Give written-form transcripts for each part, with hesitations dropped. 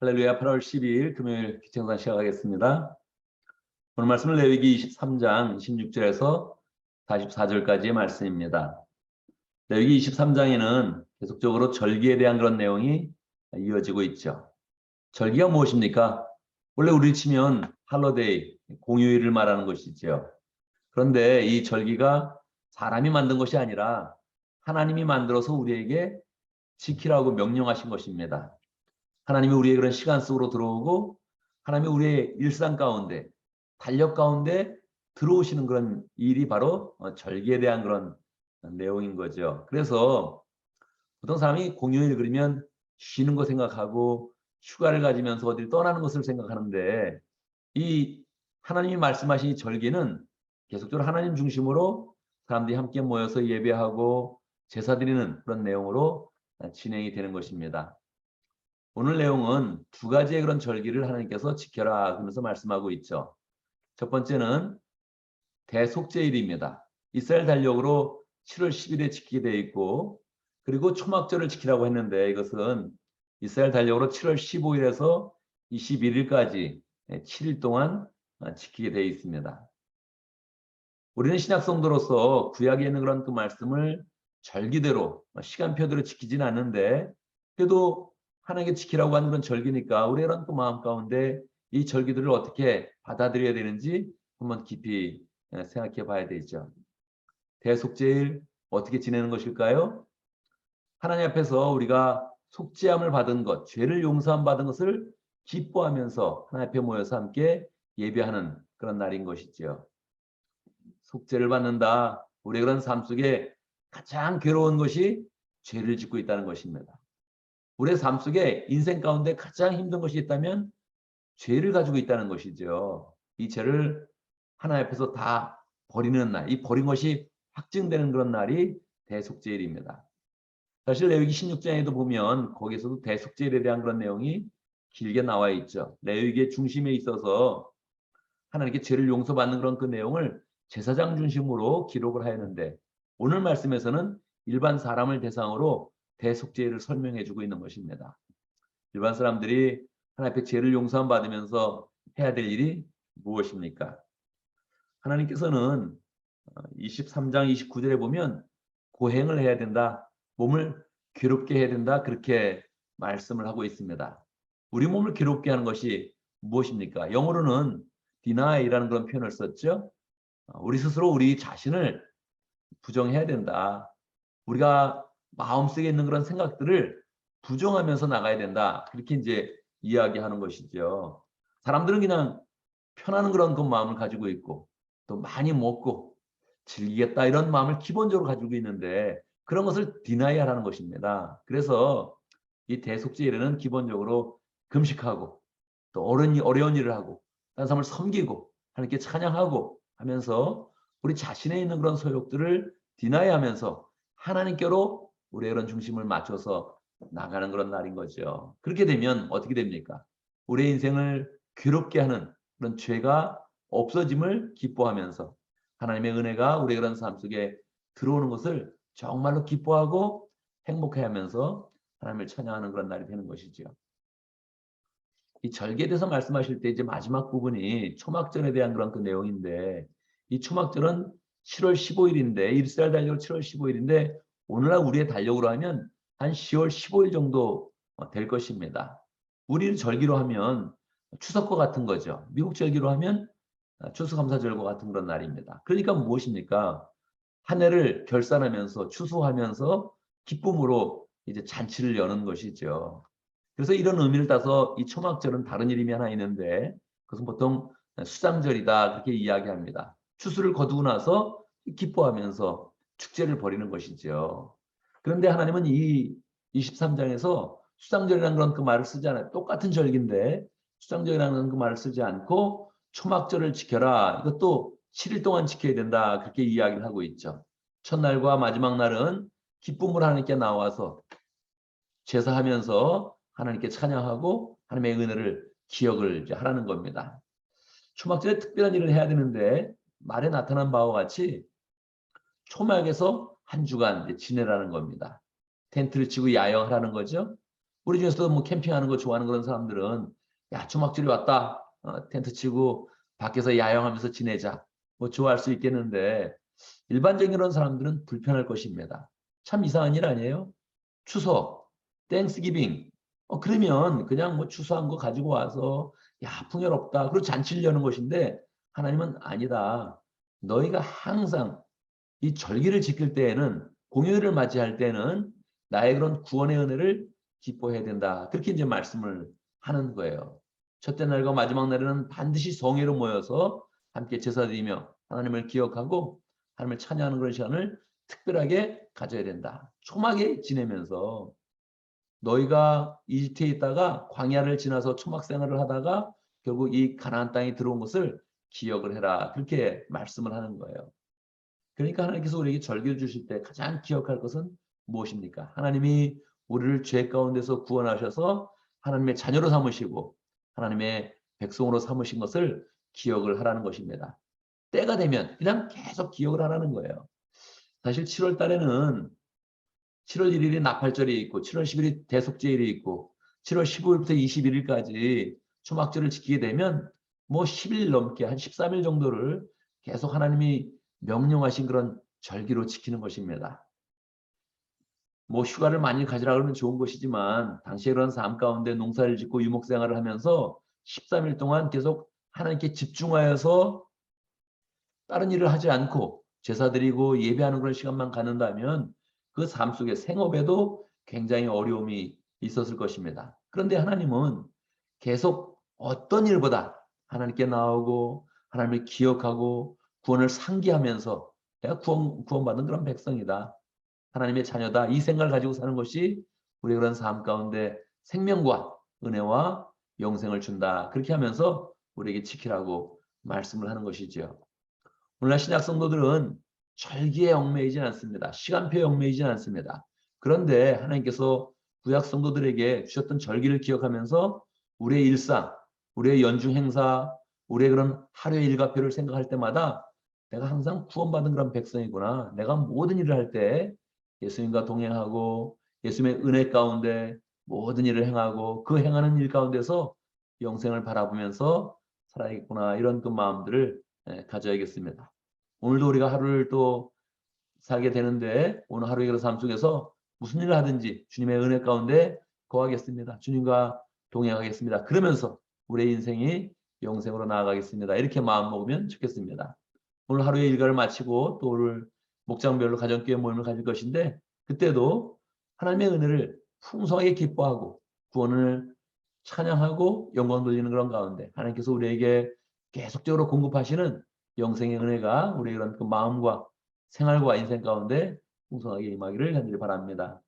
할렐루야. 8월 12일 금요일 기청산 시작하겠습니다. 오늘 말씀은 레위기 23장 16절에서 44절까지의 말씀입니다. 레위기 23장에는 계속적으로 절기에 대한 그런 내용이 이어지고 있죠. 절기가 무엇입니까? 원래 우리 치면 할로데이, 공휴일을 말하는 것이죠. 그런데 이 절기가 사람이 만든 것이 아니라 하나님이 만들어서 우리에게 지키라고 명령하신 것입니다. 하나님이 우리의 그런 시간 속으로 들어오고 하나님이 우리의 일상 가운데 달력 가운데 들어오시는 그런 일이 바로 절기에 대한 그런 내용인 거죠. 그래서 보통 사람이 공휴일 그러면 쉬는 거 생각하고 휴가를 가지면서 어딜 떠나는 것을 생각하는데 이 하나님이 말씀하신 이 절기는 계속적으로 하나님 중심으로 사람들이 함께 모여서 예배하고 제사 드리는 그런 내용으로 진행이 되는 것입니다. 오늘 내용은 두 가지의 그런 절기를 하나님께서 지켜라 하면서 말씀하고 있죠. 첫 번째는 대속죄일입니다. 이스라엘 달력으로 7월 10일에 지키게 되어 있고 그리고 초막절을 지키라고 했는데 이것은 이스라엘 달력으로 7월 15일에서 21일까지 7일 동안 지키게 되어 있습니다. 우리는 신약 성도로서 구약에 있는 그런 그 말씀을 절기대로 시간표대로 지키지는 않는데 그래도 하나님께 지키라고 하는 그런 절기니까 우리의 그런 또 마음 가운데 이 절기들을 어떻게 받아들여야 되는지 한번 깊이 생각해 봐야 되죠. 대속죄일 어떻게 지내는 것일까요? 하나님 앞에서 우리가 속죄함을 받은 것, 죄를 용서함 받은 것을 기뻐하면서 하나님 앞에 모여서 함께 예배하는 그런 날인 것이죠. 속죄를 받는다. 우리의 그런 삶 속에 가장 괴로운 것이 죄를 짓고 있다는 것입니다. 우리의 삶 속에 인생 가운데 가장 힘든 것이 있다면 죄를 가지고 있다는 것이죠. 이 죄를 하나님 앞에서 다 버리는 날, 이 버린 것이 확증되는 그런 날이 대속죄일입니다. 사실 레위기 16장에도 보면 거기서도 대속죄일에 대한 그런 내용이 길게 나와 있죠. 레위기의 중심에 있어서 하나님께 죄를 용서받는 그런 그 내용을 제사장 중심으로 기록을 하였는데 오늘 말씀에서는 일반 사람을 대상으로 대속죄를 설명해 주고 있는 것입니다. 일반 사람들이 하나님 앞에 죄를 용서함 받으면서 해야 될 일이 무엇입니까? 하나님께서는 23장 29절에 보면 고행을 해야 된다. 몸을 괴롭게 해야 된다. 그렇게 말씀을 하고 있습니다. 우리 몸을 괴롭게 하는 것이 무엇입니까? 영어로는 deny라는 그런 표현을 썼죠. 우리 스스로 우리 자신을 부정해야 된다. 우리가 마음속에 있는 그런 생각들을 부정하면서 나가야 된다. 그렇게 이제 이야기하는 것이죠. 사람들은 그냥 편안한 그런 그 마음을 가지고 있고 또 많이 먹고 즐기겠다 이런 마음을 기본적으로 가지고 있는데 그런 것을 디나이하라는 것입니다. 그래서 이 대속죄일에는 기본적으로 금식하고 또 어려운 일을 하고 다른 사람을 섬기고 하나님께 찬양하고 하면서 우리 자신에 있는 그런 소욕들을 디나이하면서 하나님께로 우리의 그런 중심을 맞춰서 나가는 그런 날인 거죠. 그렇게 되면 어떻게 됩니까? 우리의 인생을 괴롭게 하는 그런 죄가 없어짐을 기뻐하면서 하나님의 은혜가 우리의 그런 삶 속에 들어오는 것을 정말로 기뻐하고 행복해하면서 하나님을 찬양하는 그런 날이 되는 것이죠. 이 절기에 대해서 말씀하실 때 이제 마지막 부분이 초막절에 대한 그런 그 내용인데 이 초막절은 7월 15일인데 이스라엘 달력으로 7월 15일인데 오늘날 우리의 달력으로 하면 한 10월 15일 정도 될 것입니다. 우리는 절기로 하면 추석과 같은 거죠. 미국 절기로 하면 추수감사절과 같은 그런 날입니다. 그러니까 무엇입니까? 한 해를 결산하면서 추수하면서 기쁨으로 이제 잔치를 여는 것이죠. 그래서 이런 의미를 따서 이 초막절은 다른 이름이 하나 있는데 그것은 보통 수장절이다 그렇게 이야기합니다. 추수를 거두고 나서 기뻐하면서 축제를 벌이는 것이죠. 그런데 하나님은 이 23장에서 수장절이라는 그런 그 말을 쓰지 않아요. 똑같은 절기인데 수장절이라는 그 말을 쓰지 않고 초막절을 지켜라. 이것도 7일 동안 지켜야 된다. 그렇게 이야기를 하고 있죠. 첫날과 마지막 날은 기쁨으로 하나님께 나와서 제사하면서 하나님께 찬양하고 하나님의 은혜를 기억을 이제 하라는 겁니다. 초막절에 특별한 일을 해야 되는데 말에 나타난 바와 같이 초막에서 한 주간 지내라는 겁니다. 텐트를 치고 야영하라는 거죠. 우리 중에서도 뭐 캠핑하는 거 좋아하는 그런 사람들은 야, 초막절이 왔다. 텐트 치고 밖에서 야영하면서 지내자. 뭐 좋아할 수 있겠는데 일반적인 그런 사람들은 불편할 것입니다. 참 이상한 일 아니에요? 추석, 땡스기빙. 그러면 그냥 뭐 추수한 거 가지고 와서 야, 풍요롭다. 그리고 잔치를 여는 것인데 하나님은 아니다. 너희가 항상 이 절기를 지킬 때에는 공휴일을 맞이할 때는 나의 그런 구원의 은혜를 기뻐해야 된다. 그렇게 이제 말씀을 하는 거예요. 첫째 날과 마지막 날에는 반드시 성회로 모여서 함께 제사드리며 하나님을 기억하고 하나님을 찬양하는 그런 시간을 특별하게 가져야 된다. 초막에 지내면서 너희가 이집트에 있다가 광야를 지나서 초막 생활을 하다가 결국 이 가나안 땅에 들어온 것을 기억을 해라. 그렇게 말씀을 하는 거예요. 그러니까 하나님께서 우리에게 절기를 주실 때 가장 기억할 것은 무엇입니까? 하나님이 우리를 죄 가운데서 구원하셔서 하나님의 자녀로 삼으시고 하나님의 백성으로 삼으신 것을 기억을 하라는 것입니다. 때가 되면 그냥 계속 기억을 하라는 거예요. 사실 7월 달에는 7월 1일이 나팔절이 있고 7월 10일이 대속제일이 있고 7월 15일부터 21일까지 초막절을 지키게 되면 뭐 10일 넘게 한 13일 정도를 계속 하나님이 명령하신 그런 절기로 지키는 것입니다. 뭐 휴가를 많이 가지라 그러면 좋은 것이지만 당시에 그런 삶 가운데 농사를 짓고 유목생활을 하면서 13일 동안 계속 하나님께 집중하여서 다른 일을 하지 않고 제사 드리고 예배하는 그런 시간만 갖는다면 그 삶 속에 생업에도 굉장히 어려움이 있었을 것입니다. 그런데 하나님은 계속 어떤 일보다 하나님께 나오고 하나님을 기억하고 구원을 상기하면서 내가 구원받은 그런 백성이다. 하나님의 자녀다. 이 생각을 가지고 사는 것이 우리 그런 삶 가운데 생명과 은혜와 영생을 준다. 그렇게 하면서 우리에게 지키라고 말씀을 하는 것이죠. 오늘날 신약 성도들은 절기에 얽매이진 않습니다. 시간표에 얽매이진 않습니다. 그런데 하나님께서 구약 성도들에게 주셨던 절기를 기억하면서 우리의 일상, 우리의 연중 행사, 우리의 그런 하루의 일과표를 생각할 때마다 내가 항상 구원받은 그런 백성이구나. 내가 모든 일을 할 때 예수님과 동행하고 예수님의 은혜 가운데 모든 일을 행하고 그 행하는 일 가운데서 영생을 바라보면서 살아야겠구나. 이런 그 마음들을 가져야겠습니다. 오늘도 우리가 하루를 또 살게 되는데 오늘 하루의 그런 삶 속에서 무슨 일을 하든지 주님의 은혜 가운데 거하겠습니다. 주님과 동행하겠습니다. 그러면서 우리의 인생이 영생으로 나아가겠습니다. 이렇게 마음 먹으면 좋겠습니다. 오늘 하루의 일과를 마치고 또 오늘 목장별로 가정교회 모임을 가질 것인데 그때도 하나님의 은혜를 풍성하게 기뻐하고 구원을 찬양하고 영광 돌리는 그런 가운데 하나님께서 우리에게 계속적으로 공급하시는 영생의 은혜가 우리의 그런 그 마음과 생활과 인생 가운데 풍성하게 임하기를 간절히 바랍니다.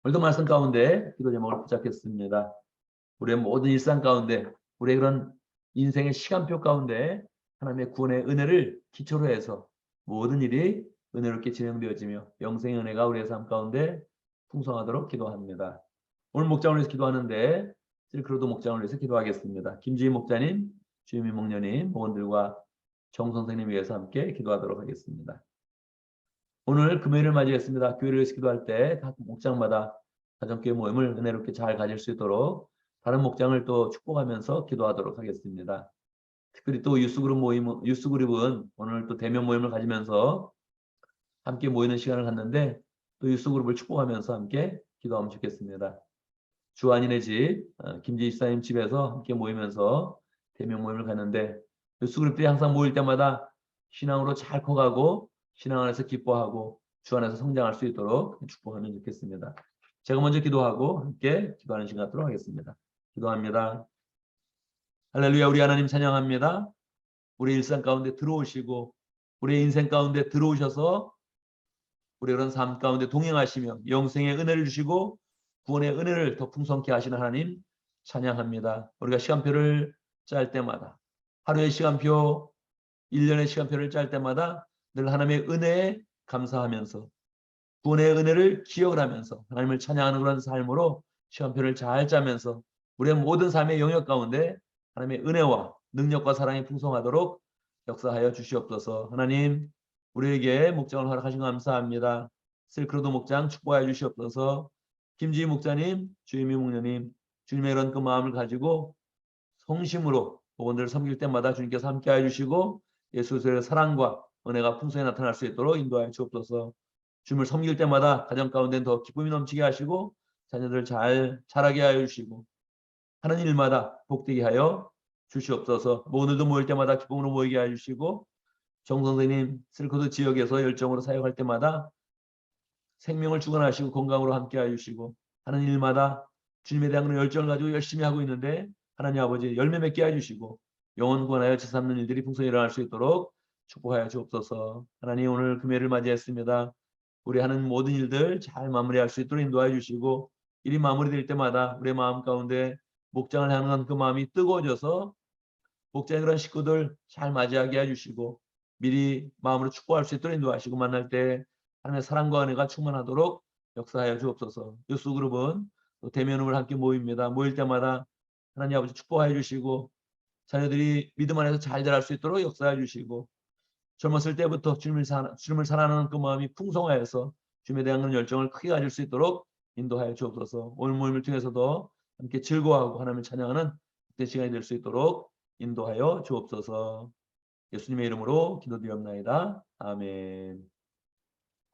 오늘도 말씀 가운데 기도 제목을 붙잡겠습니다. 우리의 모든 일상 가운데 우리의 그런 인생의 시간표 가운데 하나님의 구원의 은혜를 기초로 해서 모든 일이 은혜롭게 진행되어지며 영생의 은혜가 우리의 삶 가운데 풍성하도록 기도합니다. 오늘 목장을 위해서 기도하는데 실크로도 목장을 위해서 기도하겠습니다. 김지희 목자님, 주임희 목녀님, 목원들과 정 선생님 위해서 함께 기도하도록 하겠습니다. 오늘 금요일을 맞이했습니다. 교회를 위해서 기도할 때 각 목장마다 가정교회 모임을 은혜롭게 잘 가질 수 있도록 다른 목장을 또 축복하면서 기도하도록 하겠습니다. 특별히 또 유스그룹은 오늘 또 대면 모임을 가지면서 함께 모이는 시간을 갖는데 또 유스그룹을 축복하면서 함께 기도하면 좋겠습니다. 주한이네 집, 김지희 집사님 집에서 함께 모이면서 대면 모임을 가는데 유스그룹들이 항상 모일 때마다 신앙으로 잘 커가고 신앙 안에서 기뻐하고 주 안에서 성장할 수 있도록 축복하면 좋겠습니다. 제가 먼저 기도하고 함께 기도하는 시간 갖도록 하겠습니다. 기도합니다. 할렐루야. 우리 하나님 찬양합니다. 우리 일상 가운데 들어오시고 우리 인생 가운데 들어오셔서 우리 그런 삶 가운데 동행하시며 영생의 은혜를 주시고 구원의 은혜를 더 풍성케 하시는 하나님 찬양합니다. 우리가 시간표를 짤 때마다 하루의 시간표, 1년의 시간표를 짤 때마다 늘 하나님의 은혜에 감사하면서 구원의 은혜를 기억을 하면서 하나님을 찬양하는 그런 삶으로 시간표를 잘 짜면서 우리의 모든 삶의 영역 가운데 하나님의 은혜와 능력과 사랑이 풍성하도록 역사하여 주시옵소서. 하나님 우리에게 목장을 허락하신 거 감사합니다. 실크로도 목장 축복하여 주시옵소서. 김지희 목사님, 주임미 목녀님, 주님의 이런 그 마음을 가지고 성심으로 복원들을 섬길 때마다 주님께서 함께해 주시고 예수의 사랑과 은혜가 풍성히 나타날 수 있도록 인도하여 주옵소서. 주님을 섬길 때마다 가정 가운데 더 기쁨이 넘치게 하시고 자녀들 잘 자라게 하여 주시고 하는 일마다 복되게 하여 주시옵소서. 오늘도 모일 때마다 기쁨으로 모이게 하여 주시고 정 선생님 슬코드 지역에서 열정으로 사역할 때마다 생명을 주관하시고 건강으로 함께 하여 주시고 하는 일마다 주님에 대한 그런 열정을 가지고 열심히 하고 있는데 하나님 아버지 열매 맺게 해주시고 영혼 구원하여 지 삼는 일들이 풍성히 일어날 수 있도록 축복하여 주옵소서. 하나님 오늘 금요일을 맞이했습니다. 우리 하는 모든 일들 잘 마무리할 수 있도록 인도하여 주시고 일이 마무리될 때마다 우리의 마음 가운데 목장을 향한 그 마음이 뜨거워져서 목장의 그런 식구들 잘 맞이하게 해주시고 미리 마음으로 축복할 수 있도록 인도하시고 만날 때 하나님의 사랑과 은혜가 충만하도록 역사하여 주옵소서. 뉴스그룹은 또 대면으로 함께 모입니다. 모일 때마다 하나님 아버지 축복하여 주시고 자녀들이 믿음 안에서 잘 자랄 수 있도록 역사해 주시고 젊었을 때부터 주님을 사랑하는 그 마음이 풍성하여서 주님에 대한 그런 열정을 크게 가질 수 있도록 인도하여 주옵소서. 오늘 모임을 통해서도 함께 즐거워하고 하나님을 찬양하는 그때 시간이 될 수 있도록 인도하여 주옵소서. 예수님의 이름으로 기도드리옵나이다. 아멘.